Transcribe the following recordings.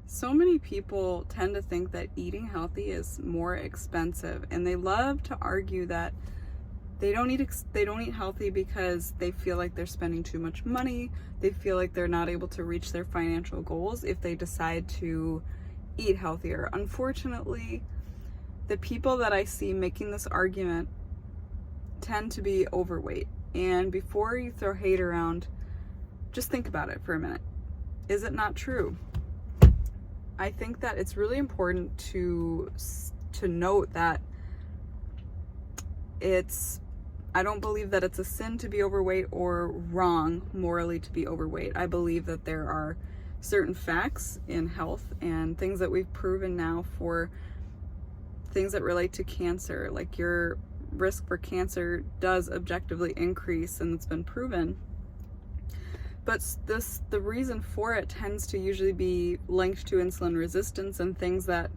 So many people tend to think that eating healthy is more expensive, and they love to argue that they don't eat healthy because they feel like they're spending too much money. They feel like they're not able to reach their financial goals if they decide to eat healthier. Unfortunately, the people that I see making this argument tend to be overweight. And before you throw hate around, just think about it for a minute. Is it not true? I think that it's really important to note that I don't believe that it's a sin to be overweight or wrong morally to be overweight. I believe that there are certain facts in health and things that we've proven now for things that relate to cancer, like your risk for cancer does objectively increase, and it's been proven. But the reason for it tends to usually be linked to insulin resistance and things that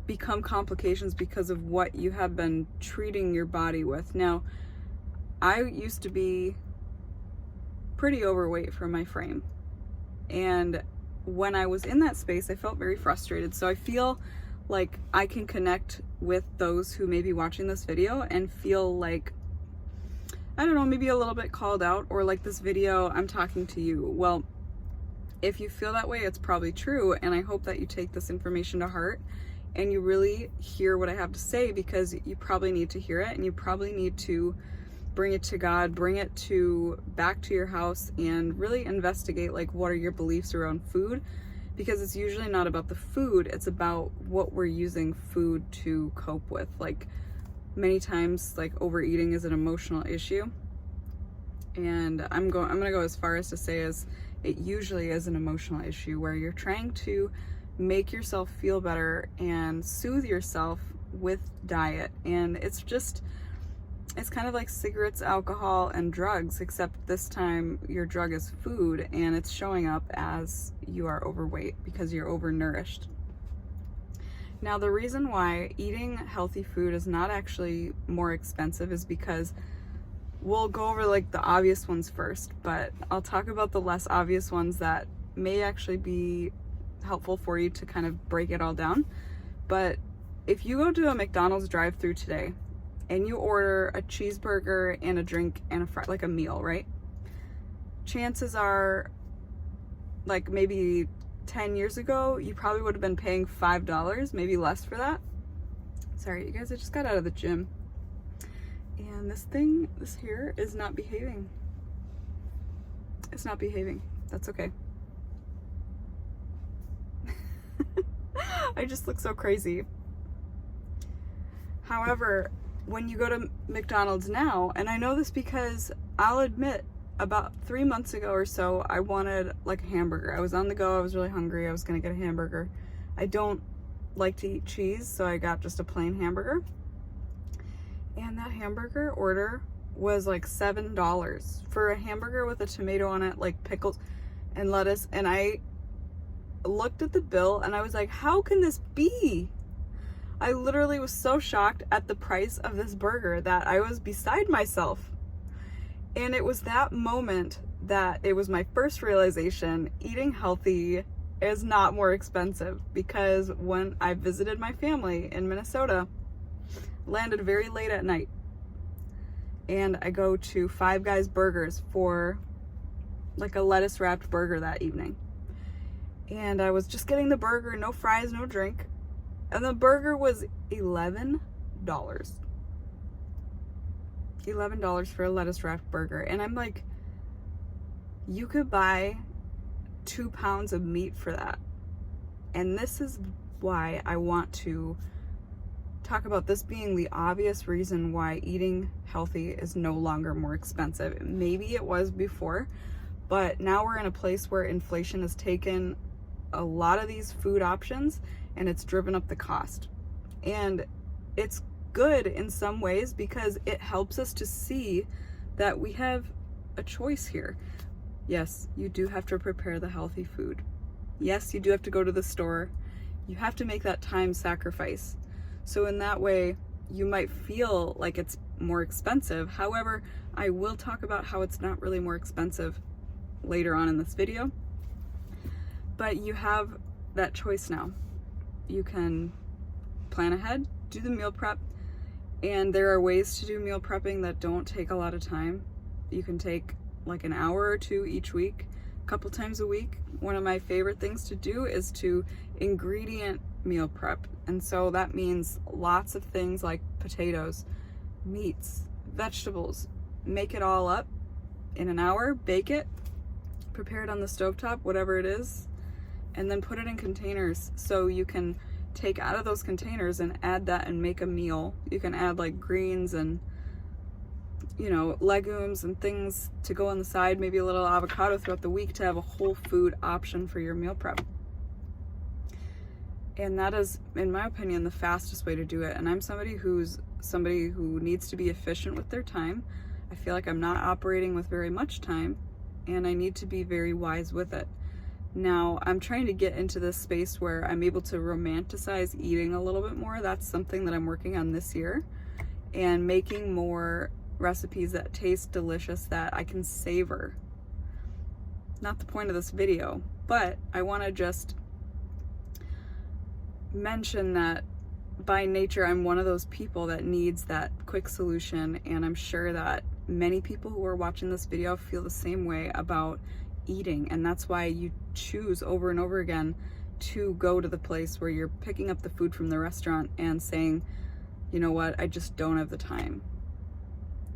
become complications because of what you have been treating your body with. Now, I used to be pretty overweight for my frame. And when I was in that space, I felt very frustrated. So I feel like I can connect with those who may be watching this video and feel like, I don't know, maybe a little bit called out, or like this video, I'm talking to you. Well, if you feel that way, it's probably true. And I hope that you take this information to heart and you really hear what I have to say, because you probably need to hear it, and you probably need to bring it to God, bring it back to your house, and really investigate like what are your beliefs around food, because it's usually not about the food, it's about what we're using food to cope with. Like many times, like overeating is an emotional issue, and I'm gonna go as far as to say as it usually is an emotional issue where you're trying to make yourself feel better and soothe yourself with diet. And it's kind of like cigarettes, alcohol, and drugs, except this time your drug is food, and it's showing up as you are overweight because you're overnourished. Now, the reason why eating healthy food is not actually more expensive is because we'll go over like the obvious ones first, but I'll talk about the less obvious ones that may actually be helpful for you to kind of break it all down. But if you go to a McDonald's drive-thru today and you order a cheeseburger and a drink and like a meal, right? Chances are, like maybe 10 years ago, you probably would have been paying $5, maybe less for that. Sorry, you guys, I just got out of the gym. And this here is not behaving. It's not behaving. That's okay. I just look so crazy. However, when you go to McDonald's now, and I know this because I'll admit about 3 months ago or so, I wanted like a hamburger. I was on the go, I was really hungry, I was gonna get a hamburger. I don't like to eat cheese, so I got just a plain hamburger. And that hamburger order was like $7 for a hamburger with a tomato on it, like pickles and lettuce. And I looked at the bill and I was like, how can this be? I literally was so shocked at the price of this burger that I was beside myself. And it was that moment that it was my first realization, eating healthy is not more expensive. Because when I visited my family in Minnesota, landed very late at night, and I go to Five Guys Burgers for like a lettuce wrapped burger that evening. And I was just getting the burger, no fries, no drink. And the burger was $11. $11 for a lettuce wrapped burger. And I'm like, you could buy 2 pounds of meat for that. And this is why I want to talk about this being the obvious reason why eating healthy is no longer more expensive. Maybe it was before, but now we're in a place where inflation has taken a lot of these food options and it's driven up the cost. And it's good in some ways because it helps us to see that we have a choice here. Yes, you do have to prepare the healthy food. Yes, you do have to go to the store. You have to make that time sacrifice. So in that way, you might feel like it's more expensive. However, I will talk about how it's not really more expensive later on in this video. But you have that choice now. You can plan ahead, do the meal prep, and there are ways to do meal prepping that don't take a lot of time. You can take like an hour or two each week, a couple times a week. One of my favorite things to do is to ingredient meal prep. And so that means lots of things like potatoes, meats, vegetables. Make it all up in an hour, bake it, prepare it on the stovetop, whatever it is, and then put it in containers so you can take out of those containers and add that and make a meal. You can add like greens and, you know, legumes and things to go on the side, maybe a little avocado throughout the week to have a whole food option for your meal prep. And that is, in my opinion, the fastest way to do it. And I'm somebody who needs to be efficient with their time. I feel like I'm not operating with very much time, and I need to be very wise with it. Now, I'm trying to get into this space where I'm able to romanticize eating a little bit more. That's something that I'm working on this year, and making more recipes that taste delicious that I can savor. Not the point of this video, but I want to just mention that by nature, I'm one of those people that needs that quick solution, and I'm sure that many people who are watching this video feel the same way about eating, and that's why you choose over and over again to go to the place where you're picking up the food from the restaurant and saying, you know what, I just don't have the time.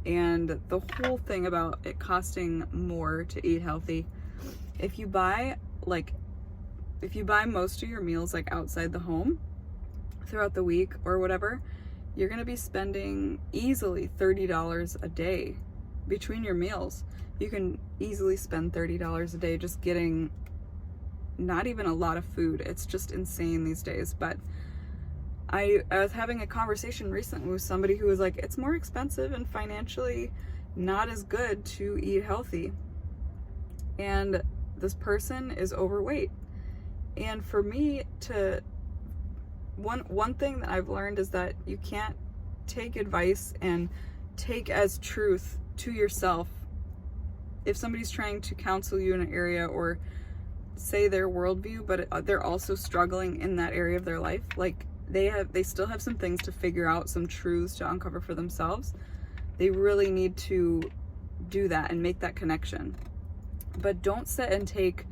And the whole thing about it costing more to eat healthy, if you buy most of your meals like outside the home throughout the week or whatever, you're going to be spending easily $30 a day between your meals. You can easily spend $30 a day just getting not even a lot of food. It's just insane these days. But I was having a conversation recently with somebody who was like, it's more expensive and financially not as good to eat healthy. And this person is overweight. And for me to, one thing that I've learned is that you can't take advice and take as truth to yourself. If somebody's trying to counsel you in an area or say their worldview, but they're also struggling in that area of their life, like they still have some things to figure out, some truths to uncover for themselves. They really need to do that and make that connection. But don't sit and take,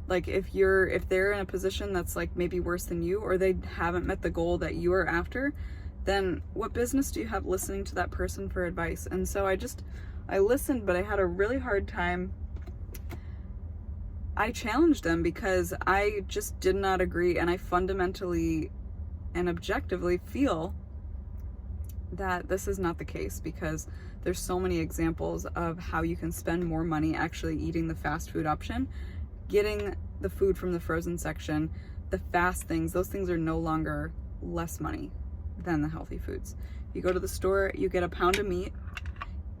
like, if they're in a position that's like maybe worse than you, or they haven't met the goal that you are after, then what business do you have listening to that person for advice? And so I listened, but I had a really hard time. I challenged them because I just did not agree, and I fundamentally and objectively feel that this is not the case, because there's so many examples of how you can spend more money actually eating the fast food option, getting the food from the frozen section. The fast things, those things are no longer less money than the healthy foods. You go to the store, you get a pound of meat,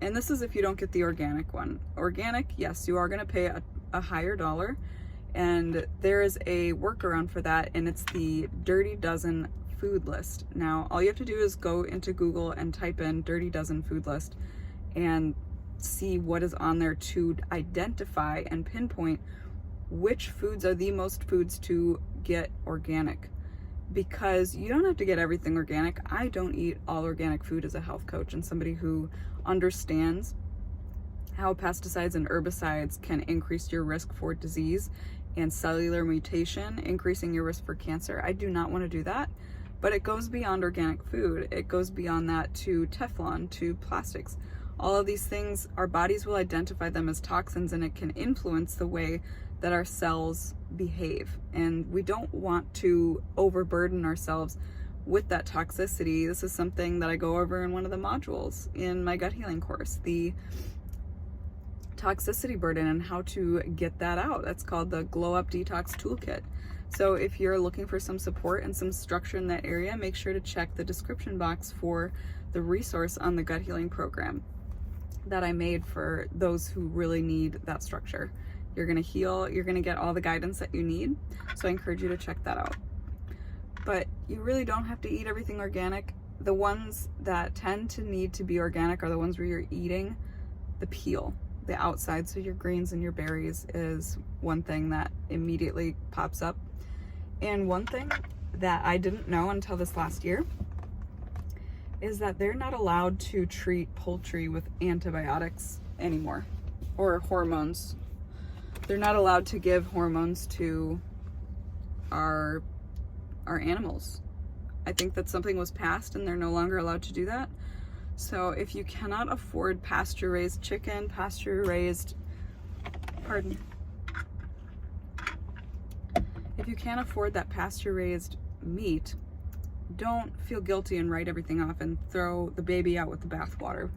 and this is if you don't get the organic one. Organic, yes, you are going to pay a higher dollar, and there is a workaround for that, and it's the Dirty Dozen food list. Now, all you have to do is go into Google and type in Dirty Dozen food list and see what is on there to identify and pinpoint which foods are the most foods to get organic. Because you don't have to get everything organic. I don't eat all organic food as a health coach and somebody who understands how pesticides and herbicides can increase your risk for disease and cellular mutation, increasing your risk for cancer. I do not want to do that, but it goes beyond organic food. It goes beyond that to Teflon, to plastics. All of these things, our bodies will identify them as toxins, and it can influence the way that our cells behave. And we don't want to overburden ourselves with that toxicity. This is something that I go over in one of the modules in my gut healing course, the toxicity burden and how to get that out. That's called the Glow Up Detox Toolkit. So if you're looking for some support and some structure in that area, make sure to check the description box for the resource on the gut healing program that I made for those who really need that structure. You're going to heal, you're going to get all the guidance that you need. So I encourage you to check that out. But you really don't have to eat everything organic. The ones that tend to need to be organic are the ones where you're eating the peel, the outside. So your greens and your berries is one thing that immediately pops up. And one thing that I didn't know until this last year is that they're not allowed to treat poultry with antibiotics anymore, or hormones. They're not allowed to give hormones to our animals. I think that something was passed and they're no longer allowed to do that. So if you cannot afford pasture-raised chicken, if you can't afford that pasture-raised meat, don't feel guilty and write everything off and throw the baby out with the bathwater.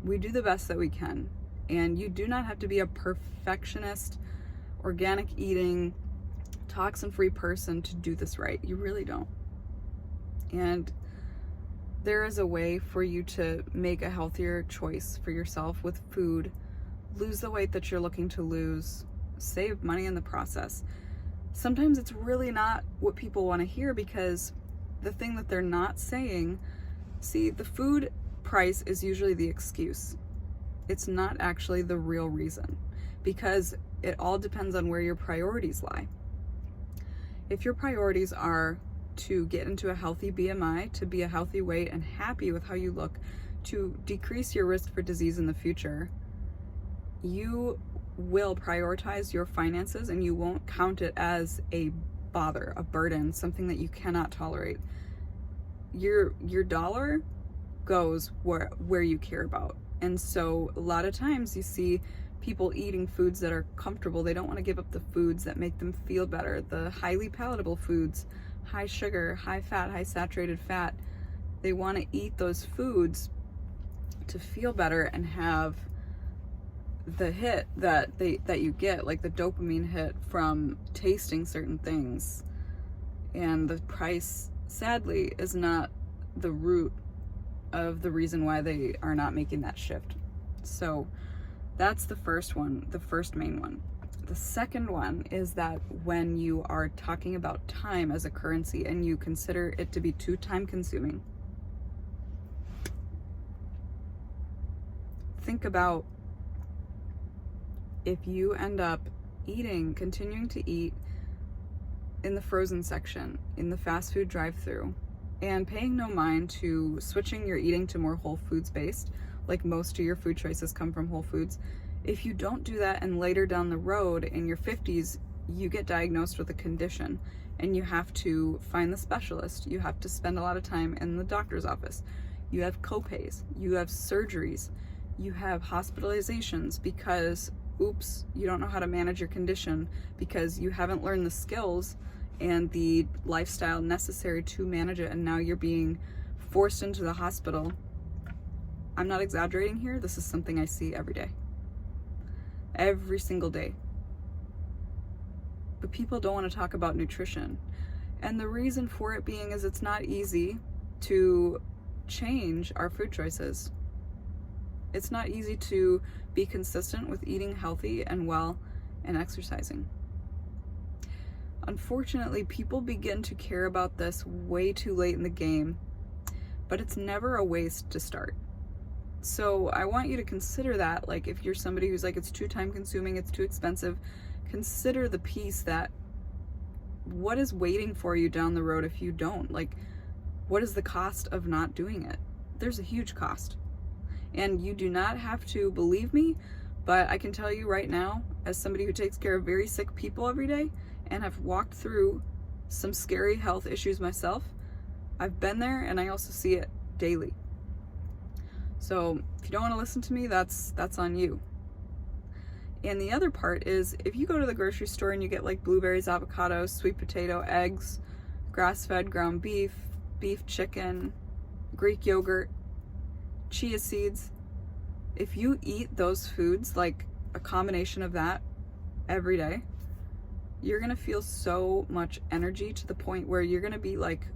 We do the best that we can, and you do not have to be a perfectionist, organic eating, toxin-free person to do this right. You really don't. And there is a way for you to make a healthier choice for yourself with food, lose the weight that you're looking to lose, save money in the process. Sometimes it's really not what people want to hear, because the thing that they're not saying, see, the food price is usually the excuse. It's not actually the real reason, because it all depends on where your priorities lie. If your priorities are to get into a healthy BMI, to be a healthy weight and happy with how you look, to decrease your risk for disease in the future, you will prioritize your finances and you won't count it as a bother, a burden, something that you cannot tolerate. Your dollar goes where you care about. And so a lot of times you see people eating foods that are comfortable. They don't want to give up the foods that make them feel better, the highly palatable foods, high sugar, high fat, high saturated fat. They want to eat those foods to feel better and have the hit that you get, like the dopamine hit from tasting certain things. And the price, sadly, is not the root of the reason why they are not making that shift. So that's the first one, the first main one. The second one is that when you are talking about time as a currency and you consider it to be too time consuming, think about if you end up continuing to eat in the frozen section, in the fast food drive-thru, and paying no mind to switching your eating to more whole foods based, like most of your food choices come from whole foods. If you don't do that and later down the road in your 50s, you get diagnosed with a condition and you have to find the specialist, you have to spend a lot of time in the doctor's office, you have copays, you have surgeries, you have hospitalizations because oops, you don't know how to manage your condition because you haven't learned the skills and the lifestyle necessary to manage it, and now you're being forced into the hospital. I'm not exaggerating here. This is something I see every day. Every single day. But people don't want to talk about nutrition. And the reason for it being is it's not easy to change our food choices. It's not easy to be consistent with eating healthy and well and exercising. Unfortunately, people begin to care about this way too late in the game, but it's never a waste to start. So I want you to consider that, like if you're somebody who's like, it's too time consuming, it's too expensive, consider the piece that what is waiting for you down the road if you don't? Like, what is the cost of not doing it? There's a huge cost. And you do not have to believe me, but I can tell you right now, as somebody who takes care of very sick people every day and have walked through some scary health issues myself, I've been there and I also see it daily. So if you don't want to listen to me, that's on you. And the other part is, if you go to the grocery store and you get like blueberries, avocados, sweet potato, eggs, grass-fed ground beef, beef chicken, Greek yogurt, chia seeds, if you eat those foods, like a combination of that every day, you're gonna feel so much energy to the point where you're gonna be like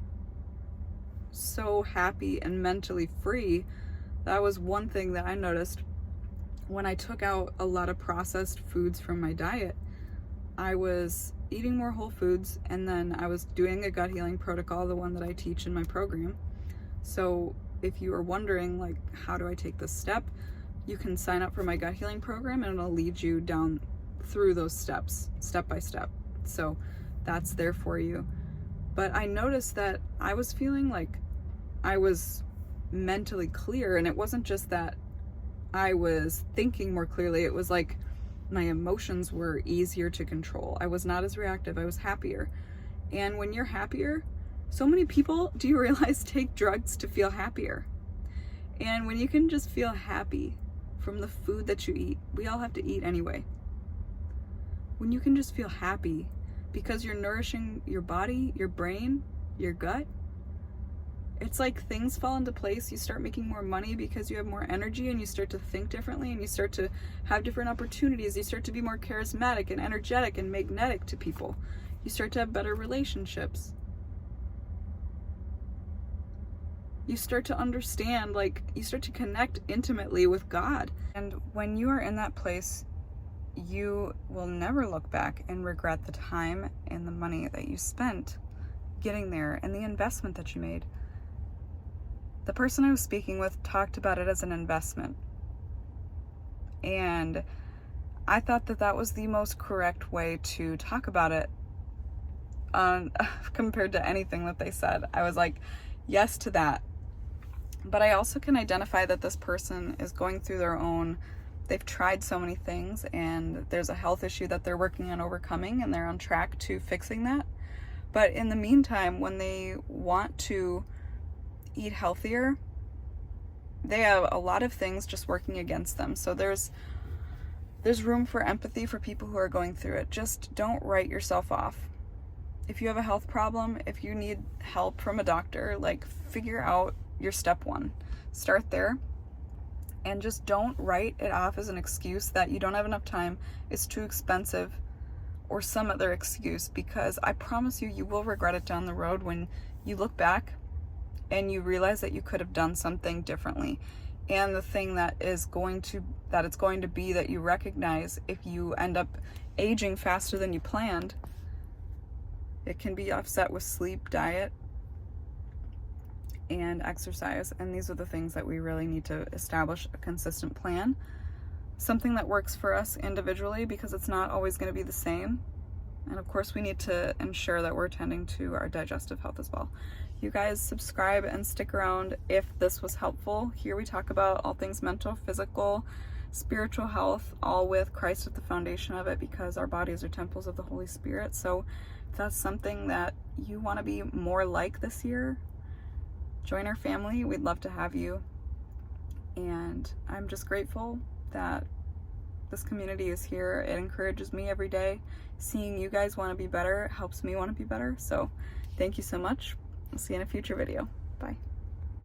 so happy and mentally free. That was one thing that I noticed when I took out a lot of processed foods from my diet. I was eating more whole foods, and then I was doing a gut healing protocol, the one that I teach in my program. So if you are wondering, like, how do I take this step, you can sign up for my gut healing program and it'll lead you down through those steps, step by step. So that's there for you. But I noticed that I was feeling like I was mentally clear, and it wasn't just that I was thinking more clearly, it was like my emotions were easier to control. I was not as reactive, I was happier. And when you're happier, so many people, do you realize, take drugs to feel happier? And when you can just feel happy from the food that you eat, we all have to eat anyway. When you can just feel happy because you're nourishing your body, your brain, your gut, it's like things fall into place. You start making more money because you have more energy, and you start to think differently, and you start to have different opportunities. You start to be more charismatic and energetic and magnetic to people. You start to have better relationships. You start to understand, like, you start to connect intimately with God. And when you are in that place, you will never look back and regret the time and the money that you spent getting there and the investment that you made. The person I was speaking with talked about it as an investment. And I thought that that was the most correct way to talk about it compared to anything that they said. I was like, yes to that. But I also can identify that this person is going through their own, they've tried so many things, and there's a health issue that they're working on overcoming, and they're on track to fixing that. But in the meantime, when they want to eat healthier, they have a lot of things just working against them. So there's room for empathy for people who are going through it. Just don't write yourself off. If you have a health problem, if you need help from a doctor, like, figure out your step one. Start there, and just don't write it off as an excuse that you don't have enough time, it's too expensive, or some other excuse, because I promise you, you will regret it down the road when you look back and you realize that you could have done something differently. And the thing that it's going to be that you recognize, if you end up aging faster than you planned, it can be offset with sleep, diet, and exercise. And these are the things that we really need to establish a consistent plan, something that works for us individually, because it's not always going to be the same. And of course, we need to ensure that we're tending to our digestive health as well. You guys subscribe and stick around if this was helpful. Here we talk about all things mental, physical, spiritual health, all with Christ at the foundation of it, because our bodies are temples of the Holy Spirit. So if that's something that you want to be more like this year, join our family. We'd love to have you. And I'm just grateful that this community is here. It encourages me every day. Seeing you guys want to be better helps me want to be better. So thank you so much. I'll see you in a future video. Bye.